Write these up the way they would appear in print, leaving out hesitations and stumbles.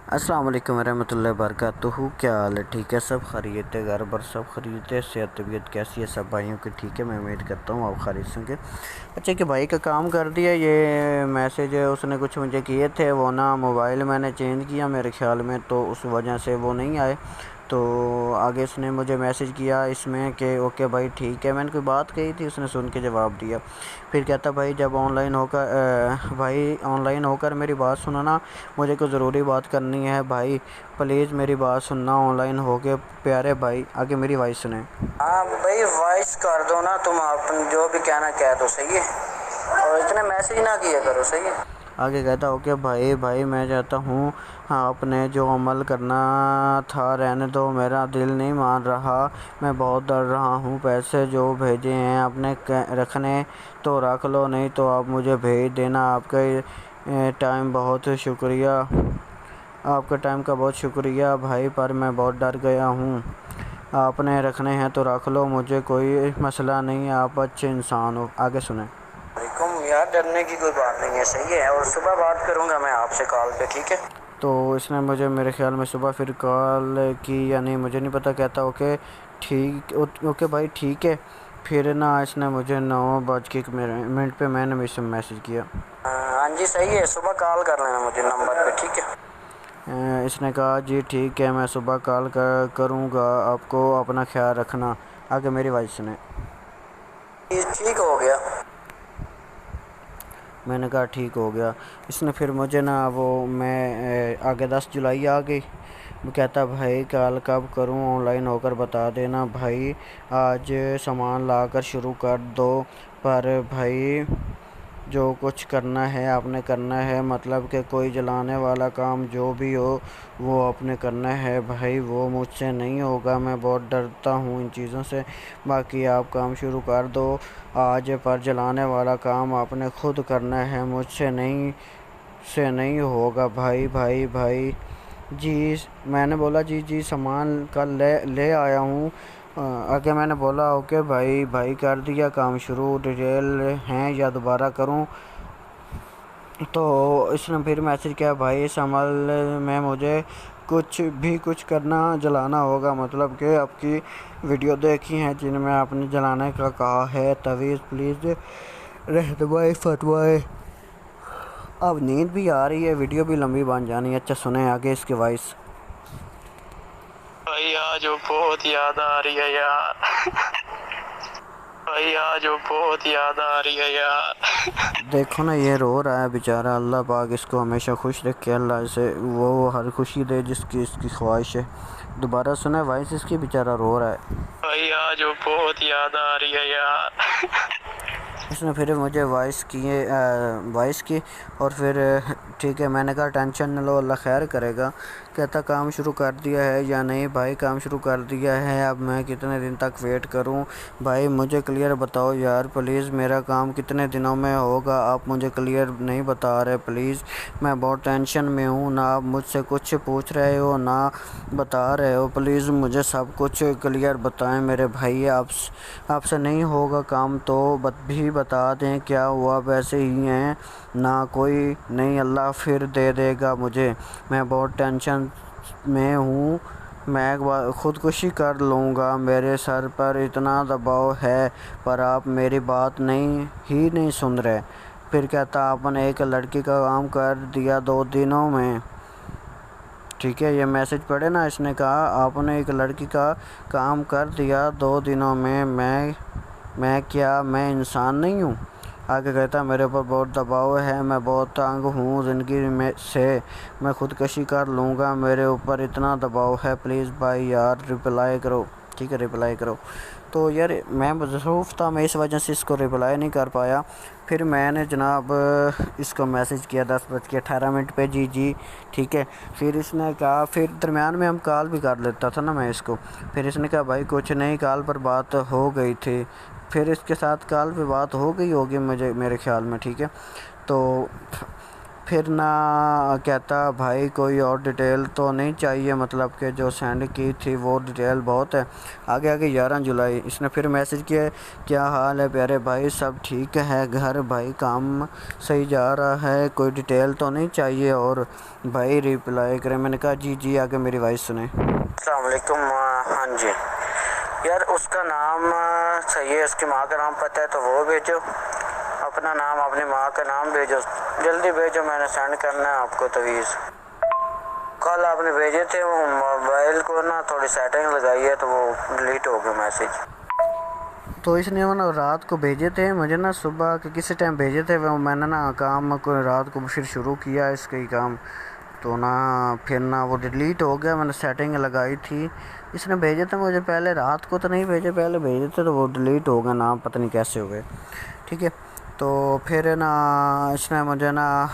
अस्सलाम वालेकुम रहमतुल्लाहि वबरकातुहू। क्या हाल है? ठीक है, सब खैरियत है? घर पर सब खैरियत है? सेहत तबीयत कैसी है सब भाइयों की? ठीक है, मैं उम्मीद करता हूँ आप खैरियत से होंगे। अच्छा कि भाई का काम कर दिया। ये मैसेज उसने कुछ मुझे किए थे, वो ना मोबाइल मैंने चेंज किया मेरे ख्याल में, तो उस वजह से वो नहीं आए। तो आगे उसने मुझे मैसेज किया इसमें कि ओके भाई ठीक है। मैंने कोई बात कही थी, उसने सुन के जवाब दिया। फिर कहता भाई जब ऑनलाइन होकर भाई ऑनलाइन होकर मेरी बात सुनो ना, मुझे कोई ज़रूरी बात करनी है भाई, प्लीज़ मेरी बात सुनना ऑनलाइन हो के प्यारे भाई। आगे मेरी वॉइस सुने। हाँ भाई, वॉइस कर दो ना, तुम अपन जो भी कहना कह दो, सही है। और इतने मैसेज ना किया करो, सही है। आगे कहता ओके भाई भाई मैं चाहता हूँ, हाँ आपने जो अमल करना था रहने दो, मेरा दिल नहीं मान रहा, मैं बहुत डर रहा हूँ। पैसे जो भेजे हैं आपने रखने तो रख लो, नहीं तो आप मुझे भेज देना। टाइम बहुत शुक्रिया आपका टाइम का बहुत शुक्रिया भाई, पर मैं बहुत डर गया हूँ। आपने रखने हैं तो रख लो, मुझे कोई मसला नहीं, आप अच्छे इंसान हो। आगे सुने। वालेकुम यार, डरने की कोई बात नहीं है, सही है। और सुबह बात करूँगा मैं आपसे कॉल पे, ठीक है। तो इसने मुझे मेरे ख्याल में सुबह फिर कॉल की या नहीं मुझे नहीं पता। कहता ओके ठीक, ओके भाई ठीक है। फिर ना इसने मुझे 9:01 पे मैंने मैसेज किया। हाँ जी, सही है, सुबह कॉल कर लेना मुझे नंबर पे, ठीक है। इसने कहा जी ठीक है, मैं सुबह कॉल करूँगा आपको, अपना ख्याल रखना। आगे मेरी वॉइस सुने। ये ठीक हो गया। मैंने कहा ठीक हो गया। इसने फिर मुझे ना वो मैं आगे 10 जुलाई आ गई। वो कहता भाई कॉल कब करूं, ऑनलाइन होकर बता देना भाई, आज सामान लाकर शुरू कर दो। पर भाई जो कुछ करना है आपने करना है, मतलब कि कोई जलाने वाला काम जो भी हो वो आपने करना है भाई, वो मुझसे नहीं होगा, मैं बहुत डरता हूँ इन चीज़ों से। बाकी आप काम शुरू कर दो आज, पर जलाने वाला काम आपने खुद करना है, मुझसे नहीं होगा भाई भाई भाई। जी मैंने बोला जी जी सामान कल ले ले आया हूँ। आगे मैंने बोला ओके भाई भाई कर दिया काम शुरू, डिटेल हैं या दोबारा करूँ? तो इसने फिर मैसेज किया भाई इस अमल में मुझे कुछ करना जलाना होगा, मतलब कि आपकी वीडियो देखी हैं जिनमें आपने जलाने का कहा है, तवीज़ प्लीज़ रहनुमाई फरमाएं। अब नींद भी आ रही है, वीडियो भी लंबी बन जानी है। अच्छा सुने आगे इसकी वॉइस। भाई आज बहुत याद आ रही है यार। भाई आज बहुत याद आ रही है यार। देखो ना ये रो रहा है बेचारा, अल्लाह पाक इसको हमेशा खुश रखे, अल्लाह से वो हर खुशी दे जिसकी इसकी ख्वाहिश है। दोबारा सुना वॉइस इसकी, बेचारा रो रहा है। भाई आज बहुत याद आ रही है यार। उसने फिर मुझे वॉइस की और फिर ठीक है मैंने कहा टेंशन न लो, अल्लाह खैर करेगा। कहता काम शुरू कर दिया है या नहीं? भाई काम शुरू कर दिया है, अब मैं कितने दिन तक वेट करूं? भाई मुझे क्लियर बताओ यार प्लीज़, मेरा काम कितने दिनों में होगा? आप मुझे क्लियर नहीं बता रहे प्लीज़, मैं बहुत टेंशन में हूँ। ना आप मुझसे कुछ पूछ रहे हो ना बता रहे हो, प्लीज़ मुझे सब कुछ क्लियर बताएं मेरे भाई। आपसे नहीं होगा काम तो भी बता दें, क्या हुआ? वैसे ही हैं ना, कोई नहीं, अल्लाह फिर दे देगा मुझे, मैं बहुत टेंशन में हूँ, मैं ख़ुदकुशी कर लूँगा, मेरे सर पर इतना दबाव है पर आप मेरी बात नहीं सुन रहे। फिर कहता आपने एक लड़की का काम कर दिया 2 दिनों में, ठीक है ये मैसेज पढ़े ना। इसने कहा आपने एक लड़की का काम कर दिया 2 दिनों में, मैं इंसान नहीं हूँ? आगे कहता मेरे ऊपर बहुत दबाव है, मैं बहुत तंग हूँ ज़िंदगी में से, मैं ख़ुदकुशी कर लूँगा, मेरे ऊपर इतना दबाव है, प्लीज़ भाई यार रिप्लाई करो। ठीक है रिप्लाई करो। तो यार मैं मसरूफ़ था, मैं इस वजह से इसको रिप्लाई नहीं कर पाया। फिर मैंने जनाब इसको मैसेज किया 10:18 पे, जी जी ठीक है। फिर इसने कहा, फिर दरमियान में हम कॉल भी कर लेता था ना मैं इसको। फिर इसने कहा भाई कुछ नहीं, कॉल पर बात हो गई थी। फिर इसके साथ कॉल पे बात हो गई होगी मुझे मेरे ख्याल में, ठीक है। तो फिर ना कहता भाई कोई और डिटेल तो नहीं चाहिए, मतलब कि जो सेंड की थी वो डिटेल बहुत है। आगे आगे 11 जुलाई इसने फिर मैसेज किया, क्या हाल है प्यारे भाई, सब ठीक है घर भाई, काम सही जा रहा है, कोई डिटेल तो नहीं चाहिए। और भाई रिप्लाई करे, मैंने कहा जी जी, आगे मेरी वॉइस सुने। अस्सलाम वालेकुम। हाँ जी यार, उसका नाम सही है, उसकी माँ का नाम पता है तो वो भेजो, अपना नाम अपनी माँ का नाम भेजो, जल्दी भेजो, मैंने सेंड करना है आपको तवीज़। कल आपने भेजे थे वो मोबाइल को ना थोड़ी सेटिंग लगाई है तो वो डिलीट हो गया मैसेज। तो इसने वो ना रात को भेजे थे मुझे ना, सुबह के किसी टाइम भेजे थे वो, मैंने ना काम को रात को फिर शुरू किया इसका काम, तो ना फिर ना वो डिलीट हो गया। मैंने सेटिंग लगाई थी, इसने भेजे थे मुझे पहले, रात को तो नहीं भेजे, पहले भेजे थे तो वो डिलीट हो गया, नाम पता नहीं कैसे हो गए। ठीक है, तो फिर ना इसने मुझे ना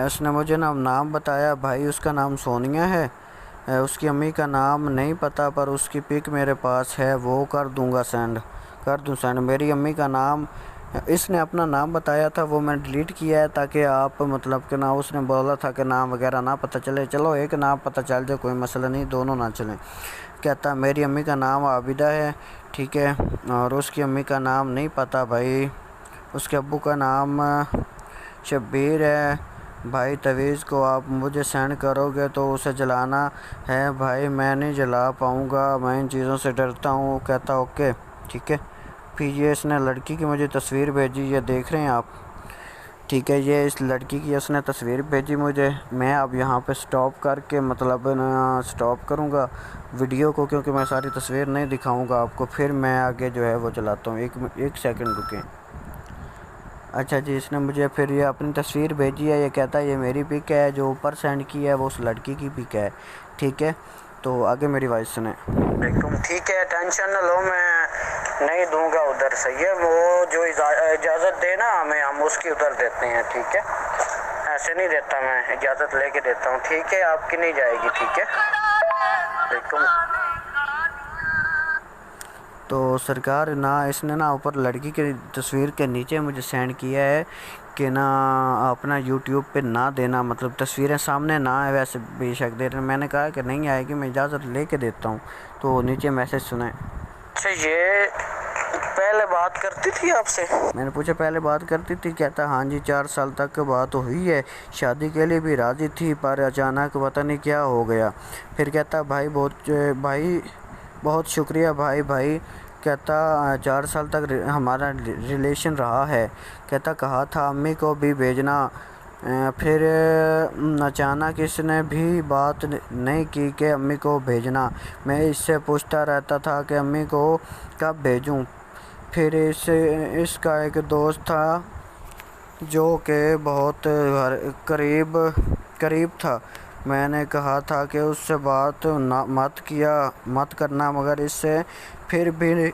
इसने मुझे ना नाम बताया भाई, उसका नाम सोनिया है, उसकी अम्मी का नाम नहीं पता पर उसकी पिक मेरे पास है, वो कर दूंगा सेंड, कर दूँ सेंड। मेरी अम्मी का नाम, इसने अपना नाम बताया था वो मैंने डिलीट किया है ताकि आप मतलब कि ना, उसने बोला था कि नाम वगैरह ना पता चले, चलो एक नाम पता चल जाए कोई मसला नहीं, दोनों ना चलें। कहता मेरी अम्मी का नाम आबिदा है, ठीक है, और उसकी अम्मी का नाम नहीं पता भाई, उसके अब्बू का नाम शब्बीर है भाई, तवीज़ को आप मुझे सेंड करोगे तो उसे जलाना है भाई, मैं नहीं जला पाऊँगा, मैं इन चीज़ों से डरता हूँ। कहता ओके ठीक है। फिर ये इसने लड़की की मुझे तस्वीर भेजी, ये देख रहे हैं आप, ठीक है, ये इस लड़की की उसने तस्वीर भेजी मुझे। मैं अब यहाँ पे स्टॉप करके मतलब ना स्टॉप करूँगा वीडियो को, क्योंकि मैं सारी तस्वीर नहीं दिखाऊँगा आपको, फिर मैं आगे जो है वो चलाता हूँ। एक सेकंड रुकें। अच्छा जी, इसने मुझे फिर ये अपनी तस्वीर भेजी है, ये कहता है ये मेरी पिक है, जो ऊपर सेंड की है वो उस लड़की की पिक है, ठीक है। तो आगे मेरी वॉइस सुने। ठीक है, टेंशन न लो, मैं नहीं दूंगा उधर, सही है, वो जो इजाज़त दे ना हमें, हम उसकी उधर देते हैं, ठीक है, ऐसे नहीं देता, मैं इजाज़त लेके देता हूँ, ठीक है, आपकी नहीं जाएगी, ठीक है। तो सरकार ना इसने ना ऊपर लड़की की तस्वीर के नीचे मुझे सेंड किया है कि ना अपना यूट्यूब पे ना देना, मतलब तस्वीरें सामने ना है, वैसे बेशक दे रहे। मैंने कहा कि नहीं आएगी, मैं इजाज़त लेके देता हूँ। तो नीचे मैसेज सुना है। अच्छा, ये पहले बात करती थी आपसे? मैंने पूछा पहले बात करती थी, कहता हाँ जी 4 साल तक बात हुई है, शादी के लिए भी राज़ी थी पर अचानक पता नहीं क्या हो गया। फिर कहता भाई बहुत शुक्रिया भाई। कहता 4 साल तक हमारा रिलेशन रहा है। कहता कहा था अम्मी को भी भेजना, फिर अचानक इसने भी बात नहीं की कि अम्मी को भेजना। मैं इससे पूछता रहता था कि अम्मी को कब भेजूं। फिर इसका एक दोस्त था जो कि बहुत करीब था, मैंने कहा था कि उससे बात मत करना, मगर इससे फिर भी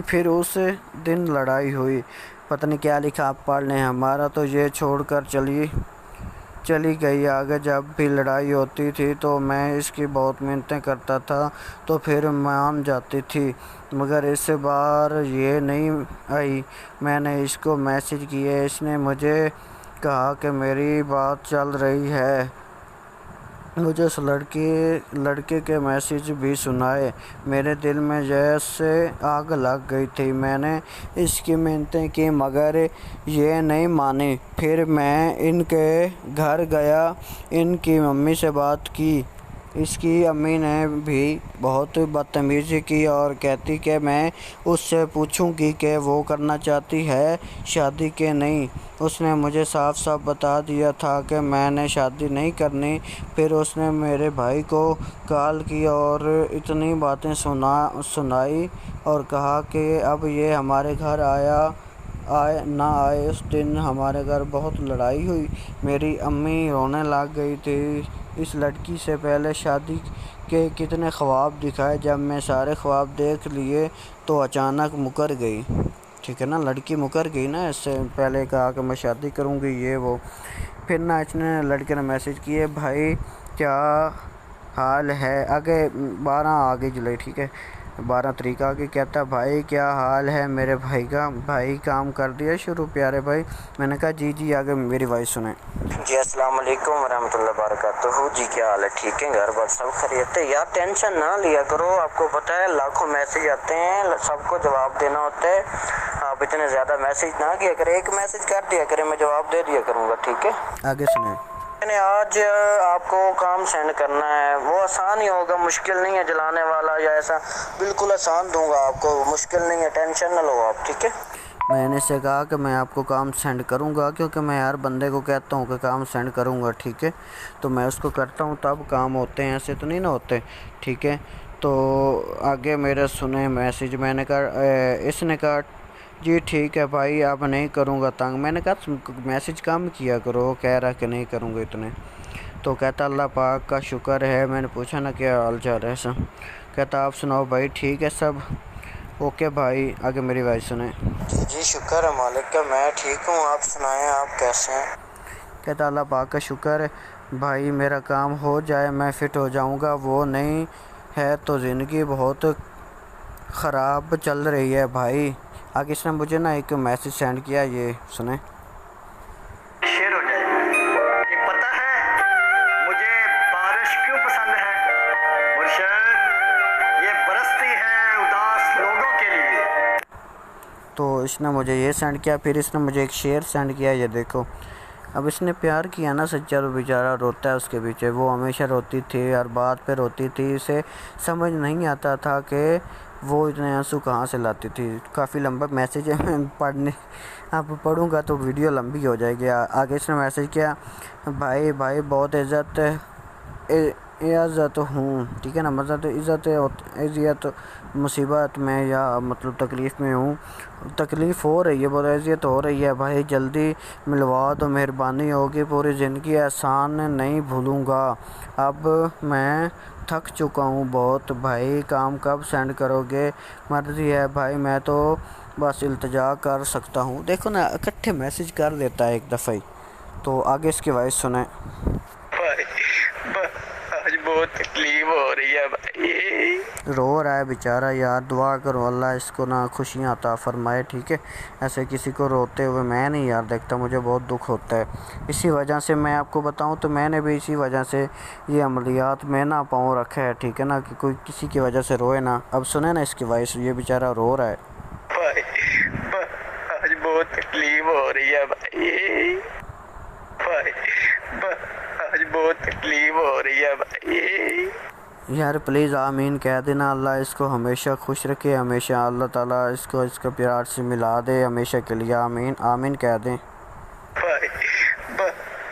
फिर उस दिन लड़ाई हुई। पता नहीं क्या लिखा, आप पढ़ लें। हमारा तो ये छोड़कर चली गई। आगे जब भी लड़ाई होती थी तो मैं इसकी बहुत मिन्नतें करता था तो फिर मान जाती थी, मगर इस बार ये नहीं आई। मैंने इसको मैसेज किए, इसने मुझे कहा कि मेरी बात चल रही है। मुझे उस लड़के के मैसेज भी सुनाए। मेरे दिल में जैसे आग लग गई थी। मैंने इसकी मिन्नतें की मगर ये नहीं मानी। फिर मैं इनके घर गया, इनकी मम्मी से बात की। इसकी अम्मी ने भी बहुत बदतमीज़ी की और कहती कि मैं उससे पूछूंगी कि वो करना चाहती है शादी के नहीं। उसने मुझे साफ साफ बता दिया था कि मैंने शादी नहीं करनी। फिर उसने मेरे भाई को कॉल की और इतनी बातें सुनाई और कहा कि अब ये हमारे घर आए ना आए। उस दिन हमारे घर बहुत लड़ाई हुई। मेरी अम्मी रोने लग गई थी। इस लड़की से पहले शादी के कितने ख्वाब दिखाए, जब मैं सारे ख्वाब देख लिए तो अचानक मुकर गई। ठीक है ना, लड़की मुकर गई ना, इससे पहले कहा कि मैं शादी करूँगी ये वो। फिर ना इसने लड़के ने मैसेज किए, भाई क्या हाल है, आगे 12 आगे जुलाई, ठीक है, 12 तारीख आ गई। कहता भाई क्या हाल है मेरे भाई का, भाई काम कर दिया शुरू प्यारे भाई। मैंने कहा जी जी, आगे मेरी वॉइस सुने। जी अस्सलाम वालेकुम रहमतुल्लाहि वबरकातुहू। जी क्या हाल है, ठीक है, घर बार सब खैरियत है। यार टेंशन ना लिया करो, आपको पता है लाखों मैसेज आते हैं, सबको जवाब देना होता है। आप इतने ज़्यादा मैसेज ना किया करें, एक मैसेज कर दिया करें, मैं जवाब दे दिया करूँगा, ठीक है। आगे सुने। मैंने आज आपको काम सेंड करना है, वो आसान ही होगा, मुश्किल नहीं है जलाने वाला या ऐसा, बिल्कुल आसान दूंगा आपको, मुश्किल नहीं है, टेंशन ना लो आप, ठीक है। मैंने से कहा कि मैं आपको काम सेंड करूंगा, क्योंकि मैं हर बंदे को कहता हूं कि काम सेंड करूंगा, ठीक है। तो मैं उसको करता हूं तब काम होते हैं, ऐसे तो नहीं ना होते, ठीक है। तो आगे मेरा सुने मैसेज। मैंने कहा इसने कहा जी ठीक है भाई, अब नहीं करूंगा तंग। मैंने कहा मैसेज कम किया करो, कह रहा कि नहीं करूंगा इतने। तो कहता अल्लाह पाक का शुक्र है। मैंने पूछा ना क्या हाल चाल है ऐसा। कहता आप सुनाओ भाई, ठीक है सब ओके भाई, आगे मेरी वॉइस सुने। जी शुक्र है मालिक का, मैं ठीक हूँ, आप सुनाएं, आप कैसे हैं। कहता अल्लाह पाक का शुक्र है भाई, मेरा काम हो जाए मैं फ़िट हो जाऊंगा, वो नहीं है तो ज़िंदगी बहुत ख़राब चल रही है भाई। आगे इसने मुझे ना एक मैसेज सेंड किया, ये सुने। शेर हो जाए कि पता है मुझे बारिश क्यों पसंद है मुर्शद, ये बरसती है उदास लोगों के लिए। तो इसने मुझे ये सेंड किया, फिर इसने मुझे एक शेर सेंड किया, ये देखो। अब इसने प्यार किया ना सच्चा, तो बेचारा रोता है उसके पीछे। वो हमेशा रोती थी, हर बात पे रोती थी, इसे समझ नहीं आता था कि वो इतने आंसू कहाँ से लाती थी। काफ़ी लंबा मैसेज है, मैं पढ़ने अब पढ़ूँगा तो वीडियो लंबी हो जाएगी। आगे इसने मैसेज किया, भाई भाई बहुत इज़्ज़त हूँ, ठीक है ना, मतलब इज़्ज़त मुसीबत में या मतलब तकलीफ़ में हूँ, तकलीफ़ हो रही है, बहुत अज़ियत हो रही है भाई, जल्दी मिलवा दो, मेहरबानी होगी, पूरी ज़िंदगी एहसान नहीं भूलूँगा। अब मैं थक चुका हूँ बहुत भाई, काम कब सेंड करोगे, मर्ज़ी है भाई, मैं तो बस इल्तिजा कर सकता हूँ। देखो ना, इकट्ठे मैसेज कर देता है एक दफ़ा ही। तो आगे इसकी वॉइस सुने। भाई आज बहुत तकलीफ हो रही है भाई। रो रहा है बेचारा यार, दुआ करो अल्लाह इसको ना खुशियाँ अता फरमाए, ठीक है। ऐसे किसी को रोते हुए मैं नहीं यार देखता, मुझे बहुत दुख होता है। इसी वजह से मैं आपको बताऊं तो मैंने भी इसी वजह से ये अमलियात में ना पाँव रखा है, ठीक है ना, कि कोई किसी की वजह से रोए ना। अब सुने ना इसकी वॉइस, ये बेचारा रो रहा है। भाई आज बहुत तकलीफ हो रही है भाई, भाई आज बहुत तकलीफ हो रही है भाई। यार प्लीज़ आमीन कह देना, अल्लाह इसको हमेशा खुश रखे, हमेशा अल्लाह ताला इसको इसका प्यार से मिला दे हमेशा के लिए, आमीन आमीन कह दें। भाई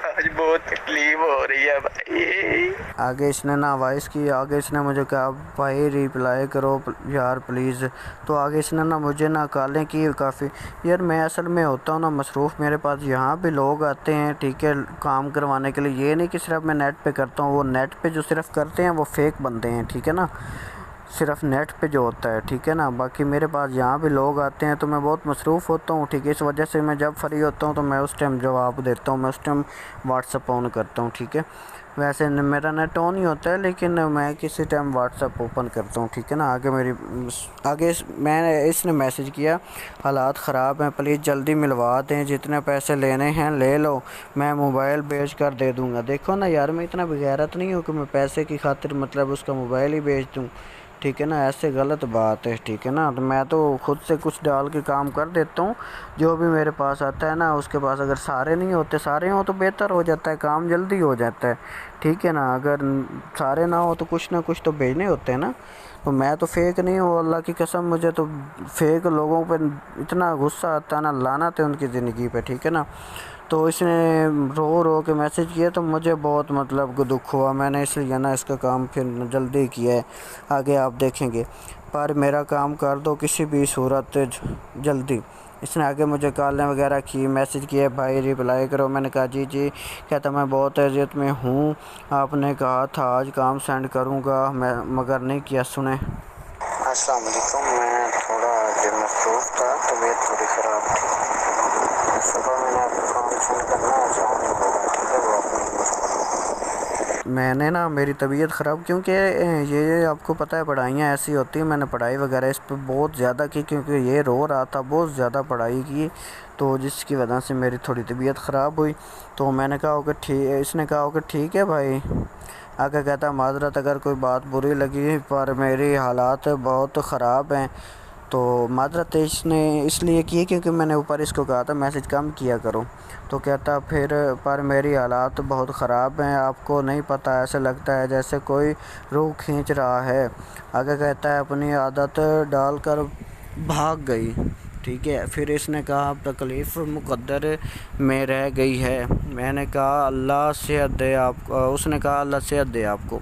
आज बहुत तकलीफ हो रही है भाई। आगे इसने ना वॉइस की, आगे इसने मुझे कहा भाई रिप्लाई करो यार प्लीज़। तो आगे इसने ना मुझे ना कॉलें की काफ़ी। यार मैं असल में होता हूँ ना मसरूफ़, मेरे पास यहाँ भी लोग आते हैं, ठीक है, काम करवाने के लिए। ये नहीं कि सिर्फ मैं नेट पे करता हूँ, वो नेट पे जो सिर्फ करते हैं वो फेक बनते हैं, ठीक है ना, सिर्फ नेट पे जो होता है, ठीक है ना। बाकी मेरे पास यहाँ भी लोग आते हैं, तो मैं बहुत मसरूफ़ होता हूँ, ठीक है। इस वजह से मैं जब फ्री होता हूँ तो मैं उस टाइम जवाब देता हूँ, मैं उस टाइम व्हाट्सअप ऑन करता हूँ, ठीक है। वैसे मेरा नेट ऑन ही होता है, लेकिन मैं किसी टाइम व्हाट्सअप ओपन करता हूँ, ठीक है ना। आगे मैंने इसने मैसेज किया, हालात ख़राब हैं, प्लीज़ जल्दी मिलवा दें, जितने पैसे लेने हैं ले लो, मैं मोबाइल बेच कर दे दूँगा। देखो ना यार, मैं इतना बेगैरत नहीं हूँ कि मैं पैसे की खातिर मतलब उसका मोबाइल ही बेच दूँ, ठीक है ना, ऐसे गलत बात है, ठीक है ना। तो मैं तो खुद से कुछ डाल के काम कर देता हूँ, जो भी मेरे पास आता है ना। उसके पास अगर सारे नहीं होते, सारे हों तो बेहतर हो जाता है, काम जल्दी हो जाता है, ठीक है ना। अगर सारे ना हो तो कुछ ना कुछ तो भेजने होते हैं ना। तो मैं तो फेक नहीं हूँ, अल्लाह की कसम, मुझे तो फेक लोगों पर इतना गुस्सा आता है ना, लानत है उनकी ज़िंदगी पे, ठीक है ना। तो इसने रो रो के मैसेज किया, तो मुझे बहुत मतलब दुख हुआ, मैंने इसलिए ना इसका काम फिर जल्दी किया है। आगे आप देखेंगे, पर मेरा काम कर दो किसी भी सूरत जल्दी। इसने आगे मुझे कॉलें वगैरह की, मैसेज किए, भाई रिप्लाई करो। मैंने कहा जी जी। कहता मैं बहुत अज़ियत में हूँ, आपने कहा था आज काम सेंड करूँगा, मैं मगर नहीं किया। सुने। अस्सलाम वालेकुम, मैं थोड़ा मसरूफ़ था, तबीयत थोड़ी ख़राब थी, सुबह मैंने आपको काम सेंड करना आसान होगा, ठीक है, वो अपनी मैंने ना मेरी तबीयत ख़राब, क्योंकि ये आपको पता है पढ़ाइयाँ ऐसी होती हैं, मैंने पढ़ाई वगैरह इस पे बहुत ज़्यादा की, क्योंकि ये रो रहा था, बहुत ज़्यादा पढ़ाई की, तो जिसकी वजह से मेरी थोड़ी तबीयत ख़राब हुई। तो मैंने कहा होगा ठीक, इसने कहा होगा ठीक है भाई। आगे कहता माज़रत अगर कोई बात बुरी लगी, पर मेरी हालात बहुत ख़राब हैं। तो माज़रत इसने इसलिए की क्योंकि मैंने ऊपर इसको कहा था मैसेज कम किया करो। तो कहता फिर पर मेरी हालात बहुत ख़राब हैं, आपको नहीं पता, ऐसे लगता है जैसे कोई रूह खींच रहा है। आगे कहता है अपनी आदत डालकर भाग गई। ठीक है, फिर इसने कहा तकलीफ़ मुक़द्दर में रह गई है। मैंने कहा अल्लाह सेहत दे आपको, उसने कहा अल्लाह सेहत दे आपको।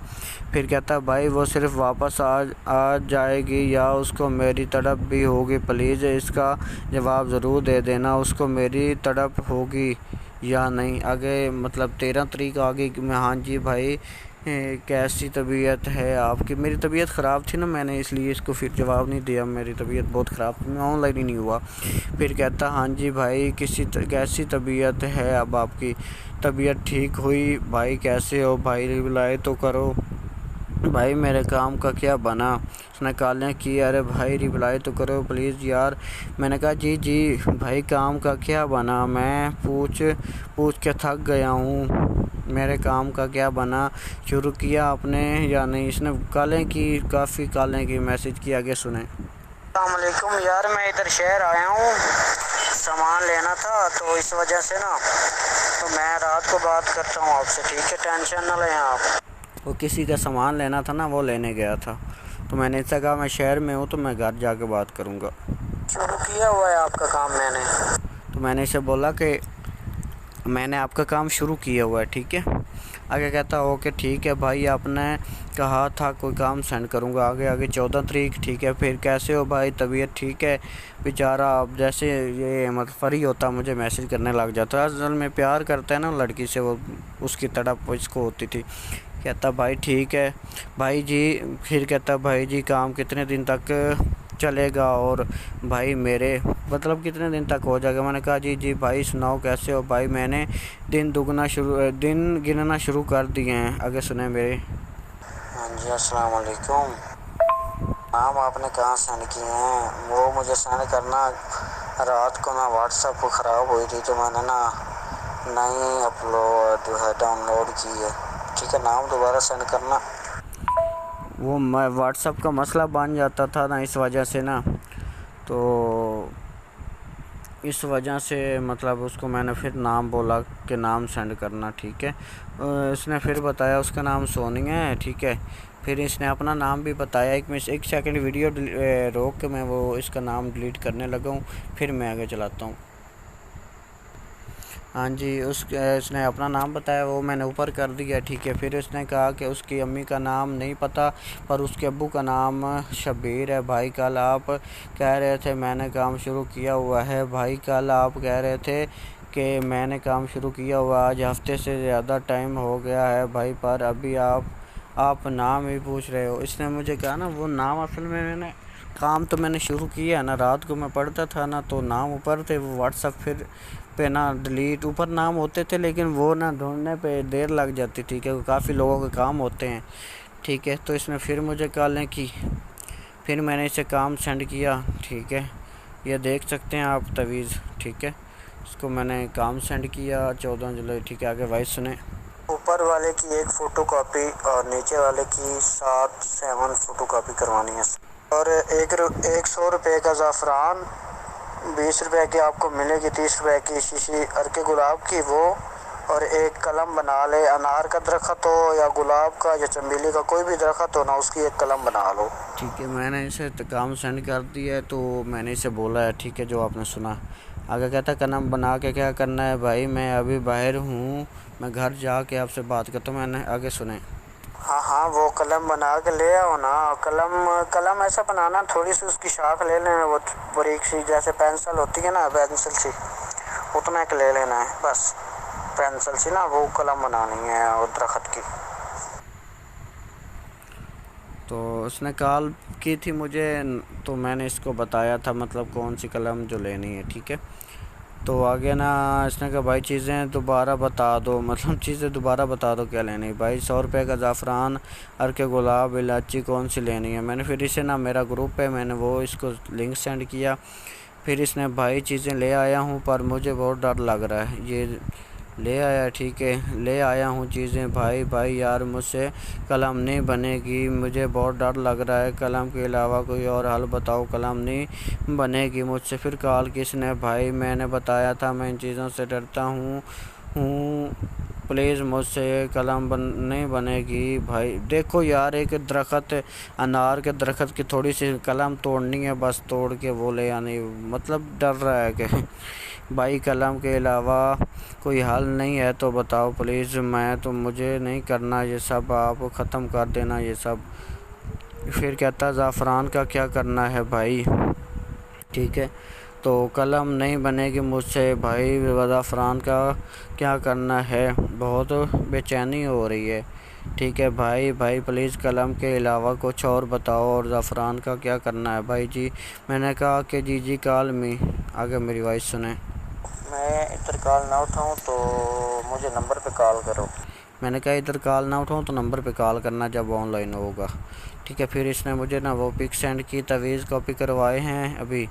फिर कहता भाई वो सिर्फ वापस आ जाएगी या उसको मेरी तड़प भी होगी, प्लीज़ इसका जवाब ज़रूर दे देना, उसको मेरी तड़प होगी या नहीं। आगे मतलब 13 तारीख आ गई कि मैं हाँ जी भाई कैसी तबीयत है आपकी। मेरी तबीयत ख़राब थी ना, मैंने इसलिए इसको फिर जवाब नहीं दिया, मेरी तबीयत बहुत ख़राब थी, मैं ऑनलाइन ही नहीं हुआ। फिर कहता हाँ जी भाई कैसी तबीयत है अब आपकी, तबीयत ठीक हुई भाई, कैसे हो भाई, रिप्लाई तो करो भाई, मेरे काम का क्या बना। उसने गालियाँ की, अरे भाई रिप्लाई तो करो प्लीज़ यार। मैंने कहा जी जी भाई काम का क्या बना, मैं पूछ के थक गया हूँ, मेरे काम का क्या बना, शुरू किया आपने या नहीं। इसने गालें की, काफ़ी गालें की, मैसेज किया, आगे सुने। अस्सलामुअलैकुम यार, मैं इधर शहर आया हूँ, सामान लेना था, तो इस वजह से ना तो मैं रात को बात करता हूँ आपसे, ठीक है, टेंशन ना लें आप। वो किसी का सामान लेना था ना, वो लेने गया था, तो मैंने इससे कहा मैं शहर में हूँ तो मैं घर जाके बात करूँगा। शुरू किया हुआ है आपका काम मैंने। तो मैंने इसे बोला कि मैंने आपका काम शुरू किया हुआ है, ठीक है। आगे कहता ओके ठीक है भाई, आपने कहा था कोई काम सेंड करूँगा, आगे 14 तारीख, ठीक है। फिर कैसे हो भाई, तबीयत ठीक है। बेचारा अब जैसे ये मतलब फ्री होता मुझे मैसेज करने लग जाता, असल में प्यार करता है ना लड़की से, वो उसकी तड़प इसको होती थी। कहता भाई ठीक है भाई जी। फिर कहता भाई जी काम कितने दिन तक चलेगा, और भाई मेरे मतलब कितने दिन तक हो जाएगा। मैंने कहा जी जी भाई सुनाओ कैसे हो भाई, मैंने दिन गिनना शुरू कर दिए हैं, आगे सुने मेरे। हाँ जी अस्सलाम वालेकुम। नाम आपने कहाँ सेंड किए हैं, वो मुझे सेंड करना। रात को ना व्हाट्सएप को ख़राब हुई थी, तो मैंने ना नई अपलोड जो है डाउनलोड की है, ठीक है। नाम दोबारा सेंड करना। वो मैं व्हाट्सअप का मसला बन जाता था ना, इस वजह से ना, तो इस वजह से मतलब उसको मैंने फिर नाम बोला कि नाम सेंड करना, ठीक है। इसने फिर बताया उसका नाम सोनी है, ठीक है। फिर इसने अपना नाम भी बताया। एक सेकंड वीडियो रोक के मैं वो इसका नाम डिलीट करने लगा हूँ, फिर मैं आगे चलाता हूँ। हाँ जी, उसने अपना नाम बताया, वो मैंने ऊपर कर दिया, ठीक है। फिर उसने कहा कि उसकी अम्मी का नाम नहीं पता, पर उसके अब्बू का नाम शब्बीर है। भाई कल आप कह रहे थे मैंने काम शुरू किया हुआ है, भाई कल आप कह रहे थे कि मैंने काम शुरू किया हुआ, आज हफ्ते से ज़्यादा टाइम हो गया है भाई, पर अभी आप नाम ही पूछ रहे हो। इसने मुझे कहा ना वो नाम, असल में मैंने काम तो मैंने शुरू किया ना, रात को मैं पढ़ता था ना, तो नाम ऊपर थे, वो व्हाट्सअप फिर पे ना डिलीट, ऊपर नाम होते थे लेकिन वो ना ढूंढने पे देर लग जाती थी, क्योंकि काफ़ी लोगों के काम होते हैं, ठीक है। तो इसने फिर मुझे कॉलें की, फिर मैंने इसे काम सेंड किया, ठीक है। ये देख सकते हैं आप तवीज़, ठीक है। इसको मैंने काम सेंड किया 14 जुलाई, ठीक है। आगे वॉइस सुने। ऊपर वाले की एक फ़ोटो कॉपी और नीचे वाले की 7 फ़ोटो कॉपी करवानी है, और 100 रुपये का ज़ाफ़रान, 20 रुपये की आपको मिलेगी, 30 रुपये की शीशी अर्के गुलाब की वो, और एक कलम बना ले, अनार का दरख्त हो या गुलाब का या चमेली का कोई भी दरख्त हो ना, उसकी एक कलम बना लो, ठीक है। मैंने इसे काम सेंड कर दिया है, तो मैंने इसे बोला है, ठीक है, जो आपने सुना। आगे कहता कलम बना के क्या करना है भाई, मैं अभी बाहर हूँ, मैं घर जाके आपसे बात करता हूँ। मैंने आगे सुने। हाँ हाँ वो कलम बना के ले आओ ना। कलम ऐसा बनाना, थोड़ी सी उसकी शाख ले लेना, वो बारीक सी जैसे पेंसिल होती है ना, पेंसिल सी उतना एक ले लेना है बस, पेंसिल सी ना, वो कलम बनानी है और दरख्त की। तो उसने कॉल की थी मुझे, तो मैंने इसको बताया था मतलब कौन सी कलम जो लेनी है, ठीक है। तो आगे ना इसने कहा भाई चीज़ें दोबारा बता दो, मतलब चीज़ें दोबारा बता दो क्या लेनी है भाई। 100 रुपये का ज़ाफ़रान, अर्के गुलाब, इलायची कौन सी लेनी है। मैंने फिर इसे ना, मेरा ग्रुप है, मैंने वो इसको लिंक सेंड किया। फिर इसने भाई चीज़ें ले आया हूँ पर मुझे बहुत डर लग रहा है। ये ले आया, ठीक है, ले आया हूँ चीज़ें। भाई यार मुझसे कलम नहीं बनेगी, मुझे बहुत डर लग रहा है। कलम के अलावा कोई और हल बताओ, कलम नहीं बनेगी मुझसे। फिर कॉल किसने भाई, मैंने बताया था मैं इन चीज़ों से डरता हूँ प्लीज़ मुझसे कलम नहीं बनेगी भाई। देखो यार, एक दरख्त, अनार के दरख्त की थोड़ी सी कलम तोड़नी है, बस तोड़ के वो ले आनी, मतलब डर रहा है कि भाई कलम के अलावा कोई हल नहीं है तो बताओ प्लीज़। मैं तो, मुझे नहीं करना ये सब, आप ख़त्म कर देना ये सब। फिर कहता ज़ाफ़रान का क्या करना है भाई, ठीक है, तो कलम नहीं बनेगी मुझसे भाई, ज़ाफ़रान का क्या करना है, बहुत बेचैनी हो रही है। ठीक है भाई प्लीज़ कलम के अलावा कुछ और बताओ, और ज़ाफ़रान का क्या करना है भाई जी। मैंने कहा कि जी कॉल मी, आगे मेरी वॉइस सुने। मैं इधर कॉल ना उठाऊं तो मुझे नंबर पे कॉल करो। मैंने कहा इधर कॉल ना उठाऊं तो नंबर पे कॉल करना जब ऑनलाइन होगा, ठीक है। फिर इसने मुझे ना वो पिक सेंड की, तवीज़ कॉपी करवाए हैं अभी,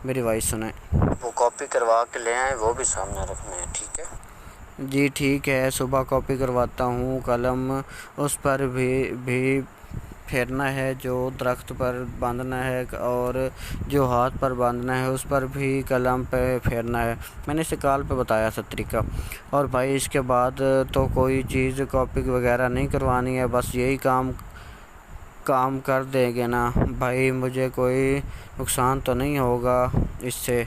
मेरी वॉइस सुने। वो कॉपी करवा के ले आए, वो भी सामने रखने हैं, ठीक है जी ठीक है, सुबह कॉपी करवाता हूँ। कलम उस पर भी फेरना है जो दरख्त पर बांधना है, और जो हाथ पर बांधना है उस पर भी कलम पे फेरना है। मैंने इसे कॉल पे बताया था तरीका। और भाई इसके बाद तो कोई चीज़ कॉपी वगैरह नहीं करवानी है, बस यही काम कर देंगे ना भाई, मुझे कोई नुकसान तो नहीं होगा इससे।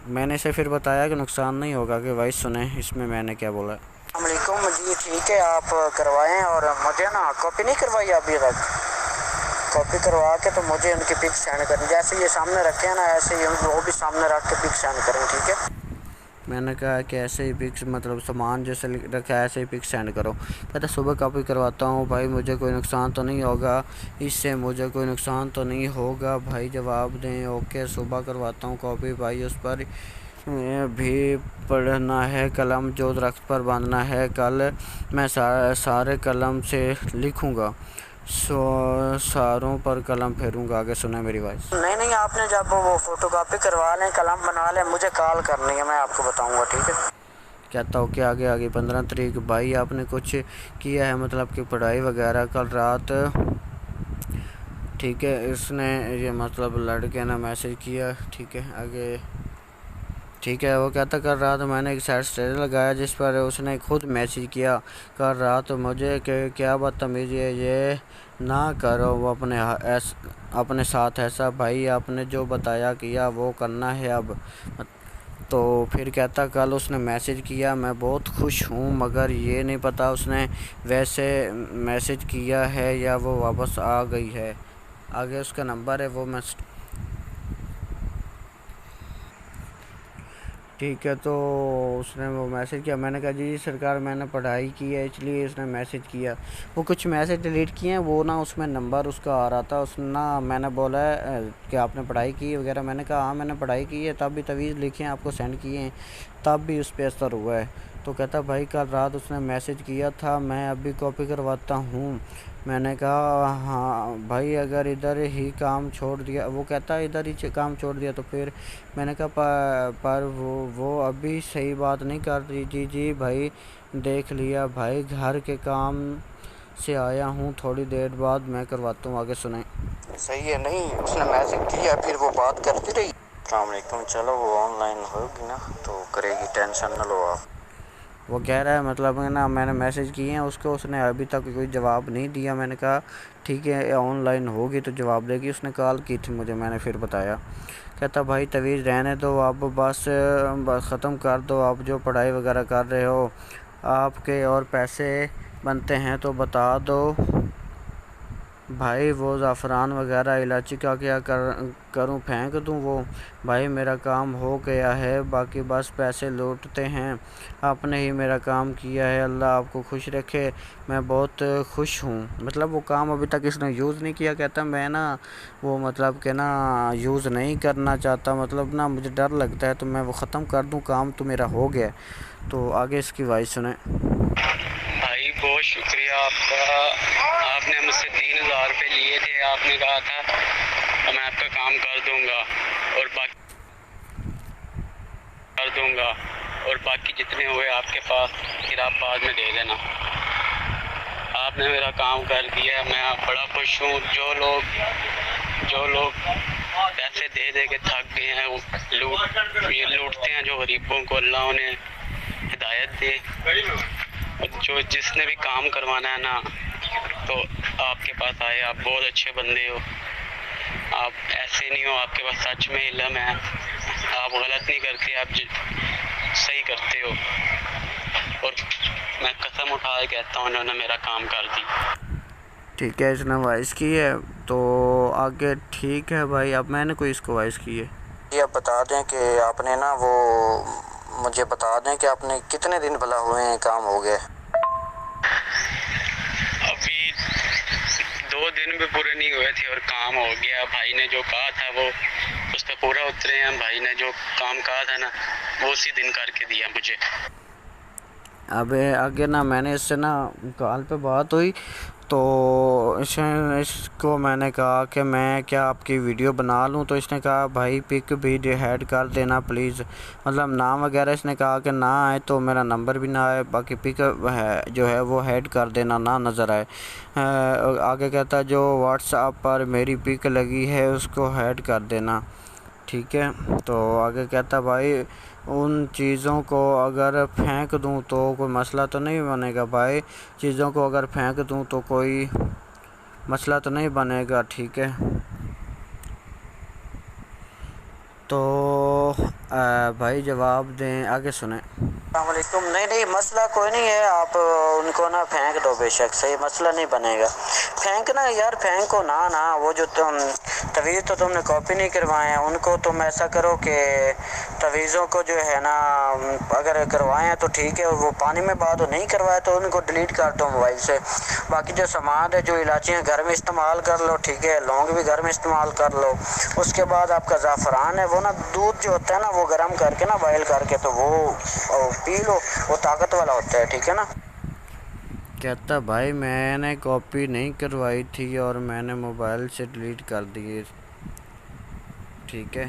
मैंने इसे फिर बताया कि नुकसान नहीं होगा, कि भाई सुने इसमें मैंने क्या बोला। अस्सलामुअलैकुम जी, ठीक है आप करवाएं, और मुझे ना कॉपी नहीं करवाई अभी तक, कॉपी करवा के तो मुझे उनकी पिक सेंड करें, जैसे ये सामने रखे हैं ना ऐसे ही वो भी सामने रख के पिक सेंड करें, ठीक है। मैंने कहा कि ऐसे ही पिक्स, मतलब सामान जैसे रखा है ऐसे ही पिक्स सेंड करो। कहता सुबह कॉपी करवाता हूँ भाई, मुझे कोई नुकसान तो नहीं होगा इससे, मुझे कोई नुकसान तो नहीं होगा भाई, जवाब दें। ओके, सुबह करवाता हूँ कॉपी भाई, उस पर भी पढ़ना है, कलम जो दरख्त पर बांधना है, कल मैं सारे कलम से लिखूँगा, सारों पर कलम फेरूँगा। आगे सुना मेरी वॉइस। नहीं आपने जब वो फोटो कॉपी करवा लें, कलम बनवा लें, मुझे कॉल करनी है, मैं आपको बताऊँगा, ठीक है। कहता हूँ कि आगे 15 तारीख भाई आपने कुछ किया है, मतलब कि पढ़ाई वगैरह कल रात, ठीक है। इसने ये मतलब लड़के ने मैसेज किया, ठीक है, आगे ठीक है। वो कहता कल रात मैंने एक साइड स्टेटस लगाया जिस पर उसने खुद मैसेज किया, कल रात मुझे क्या बदतमीज़ी है ये ना करो, वो अपने साथ ऐसा भाई, आपने जो बताया किया वो करना है अब। तो फिर कहता कल उसने मैसेज किया, मैं बहुत खुश हूँ, मगर ये नहीं पता उसने वैसे मैसेज किया है या वो वापस आ गई है। आगे उसका नंबर है, वो मैं, ठीक है। तो उसने वो मैसेज किया, मैंने कहा जी सरकार मैंने पढ़ाई की है इसलिए उसने मैसेज किया। वो कुछ मैसेज डिलीट किए हैं, वो ना उसमें नंबर उसका आ रहा था, उसने ना, मैंने बोला है कि आपने पढ़ाई की वगैरह, मैंने कहा हाँ मैंने पढ़ाई की है, तब भी तवीज़ लिखे हैं आपको सेंड किए हैं, तब भी उस पर असर हुआ है। तो कहता भाई कल रात उसने मैसेज किया था, मैं अभी कॉपी करवाता हूँ। मैंने कहा हाँ भाई, अगर इधर ही काम छोड़ दिया, वो कहता इधर ही काम छोड़ दिया तो फिर, मैंने कहा पर वो अभी सही बात नहीं कर रही। जी भाई देख लिया भाई, घर के काम से आया हूँ, थोड़ी देर बाद मैं करवाता हूँ। आगे सुनाएं। सही है, नहीं उसने मैसेज किया फिर वो बात करती रही। अस्सलाम वालेकुम, चलो वो ऑनलाइन होगी ना तो करेगी, टेंशन न लो आप। वो कह रहा है मतलब है ना, मैंने मैसेज किए हैं उसको, उसने अभी तक कोई जवाब नहीं दिया। मैंने कहा ठीक है ऑनलाइन होगी तो जवाब देगी। उसने कॉल की थी मुझे, मैंने फिर बताया। कहता भाई तवीज़ रहने दो, आप बस ख़त्म कर दो, आप जो पढ़ाई वगैरह कर रहे हो, आपके और पैसे बनते हैं तो बता दो, भाई वो ज़ाफ़रान वगैरह इलायची का क्या करूं, फेंक दूं वो? भाई मेरा काम हो गया है, बाकी बस पैसे लूटते हैं। आपने ही मेरा काम किया है, अल्लाह आपको खुश रखे। मैं बहुत खुश हूँ। मतलब वो काम अभी तक इसने यूज़ नहीं किया। कहता मैं ना वो मतलब कि ना यूज़ नहीं करना चाहता, मतलब ना मुझे डर लगता है, तो मैं वो ख़त्म कर दूं काम, तो मेरा हो गया। तो आगे इसकी वॉइस सुने। भाई बहुत शुक्रिया आपका। आपने मुझसे 3,000 रुपये लिए थे, आपने कहा था मैं आपका काम कर दूंगा, और बाकी जितने हुए आपके पास फिर आप बाद में दे देना। आपने मेरा काम कर दिया, मैं बड़ा खुश हूँ। जो लोग पैसे दे दे के थक गए हैं, वो लूटते हैं जो गरीबों को, अल्लाह उन्हें हिदायत दे। जो जिसने भी काम करवाना है ना, तो आपके पास आए। आप बहुत अच्छे बंदे हो, आप ऐसे नहीं हो, आपके पास सच में इल्म है, आप गलत नहीं करते, आप सही करते हो। और मैं कसम उठा के कहता हूँ, उन्होंने मेरा काम कर दी। ठीक है, इसने वॉइस की है तो आगे ठीक है भाई। अब मैंने कोई इसको वॉइस की है। ये आप बता दें कि आपने ना वो मुझे बता दें कि आपने कितने दिन भला हुए हैं काम हो गया? अभी 2 दिन भी पूरे नहीं हुए थे और काम हो गया। भाई ने जो कहा था वो उस पर पूरा उतरे हैं। भाई ने जो काम कहा था ना, वो उसी दिन करके दिया मुझे। अब आगे ना मैंने इससे ना कॉल पे बात हुई, तो इसको मैंने कहा कि मैं क्या आपकी वीडियो बना लूं, तो इसने कहा भाई पिक भी ऐड कर देना प्लीज़। मतलब नाम वगैरह इसने कहा कि ना आए तो मेरा नंबर भी ना आए, बाकी पिक है जो है वो ऐड कर देना, ना नज़र आए। आगे कहता जो व्हाट्सएप पर मेरी पिक लगी है उसको ऐड कर देना। ठीक है, तो आगे कहता भाई उन चीज़ों को अगर फेंक दूं तो कोई मसला तो नहीं बनेगा? भाई चीज़ों को अगर फेंक दूं तो कोई मसला तो नहीं बनेगा? ठीक है, तो भाई जवाब दें, आगे सुने। अस्सलामुअलैकुम। नहीं मसला कोई नहीं है, आप उनको ना फेंक दो, बेशक सही, मसला नहीं बनेगा। फेंकना यार, फेंको ना वो जो तुम तवीज़ तो तुमने कॉपी नहीं करवाए हैं, उनको तुम ऐसा करो कि तवीज़ों को जो है ना अगर करवाए हैं तो ठीक है, वो पानी में बाद तो नहीं करवाए तो उनको डिलीट कर दो मोबाइल से। बाकी जो सामान है, जो इलायचियाँ घर में इस्तेमाल कर लो, ठीक है, लौंग भी घर में इस्तेमाल कर लो। उसके बाद आपका ज़ाफ़रान है, वो ना दूध जो होता है ना वो गर्म करके ना बॉयल करके तो वो पी लो, वो ताकत वाला होता है, ठीक है ना। कहता भाई मैंने कॉपी नहीं करवाई थी और मैंने मोबाइल से डिलीट कर दिए। ठीक है,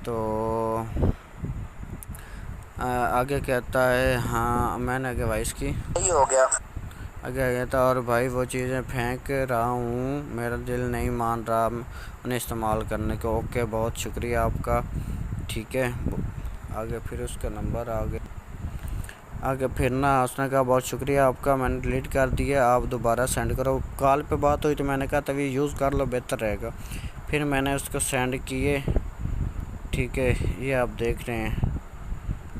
तो आगे कहता है हाँ मैंने आगे वॉइस की, यही हो गया। आगे कहता और भाई वो चीज़ें फेंक रहा हूँ, मेरा दिल नहीं मान रहा उन्हें इस्तेमाल करने को। ओके, बहुत शुक्रिया आपका। ठीक है, आगे फिर उसका नंबर आगे फिर ना उसने कहा बहुत शुक्रिया आपका, मैंने डिलीट कर दिया, आप दोबारा सेंड करो। कॉल पे बात हुई तो मैंने कहा तभी यूज़ कर लो, बेहतर रहेगा। फिर मैंने उसको सेंड किए। ठीक है, ये आप देख रहे हैं,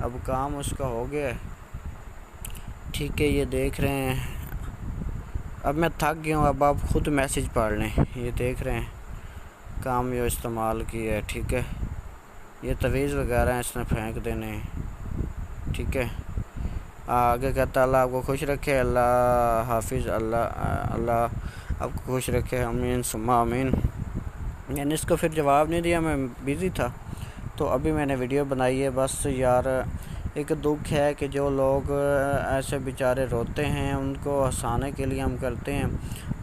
अब काम उसका हो गया। ठीक है, ये देख रहे हैं, अब मैं थक गया हूँ, अब आप ख़ुद मैसेज पढ़ लें। ये देख रहे हैं काम ये इस्तेमाल किया है। ठीक है, ये तवीज़ वगैरह हैं, इसने फेंक देने हैं। ठीक है, आगे कहता अल्लाह आपको खुश रखे, अल्लाह हाफिज़, अल्लाह आपको खुश रखे, आमीन सुम्मा आमीन। मैंने इसको फिर जवाब नहीं दिया, मैं बिज़ी था, तो अभी मैंने वीडियो बनाई है। बस यार एक दुख है कि जो लोग ऐसे बेचारे रोते हैं उनको हंसाने के लिए हम करते हैं।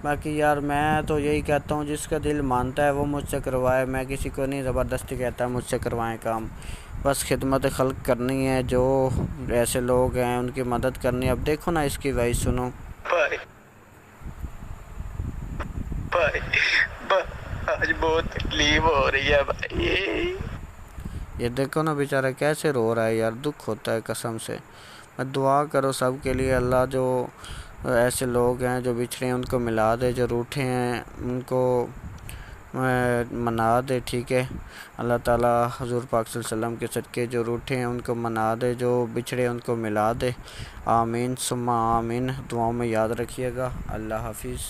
बाकी यार मैं तो यही कहता हूँ जिसका दिल मानता है वो मुझसे करवाए, मैं किसी को नहीं ज़बरदस्ती कहता मुझसे करवाएं काम। बस खिदमत खल्क करनी है, जो ऐसे लोग हैं उनकी मदद करनी है। अब देखो ना इसकी वॉइस सुनो। भाई आज बहुत तकलीफ हो रही है भाई। ये देखो ना बेचारा कैसे रो रहा है यार, दुख होता है कसम से। मैं दुआ करो सब के लिए, अल्लाह जो ऐसे लोग हैं जो बिछड़े हैं उनको मिला दे, जो रूठे हैं उनको मना दे। ठीक है, अल्लाह ताला हुज़ूर पाक सल्लल्लाहु अलैहि वसल्लम के सदक़े जो रूठे हैं उनको मना दे, जो बिछड़े उनको मिला दे। आमीन सुम्मा आमीन। दुआओं में याद रखिएगा। अल्लाह हाफिज़।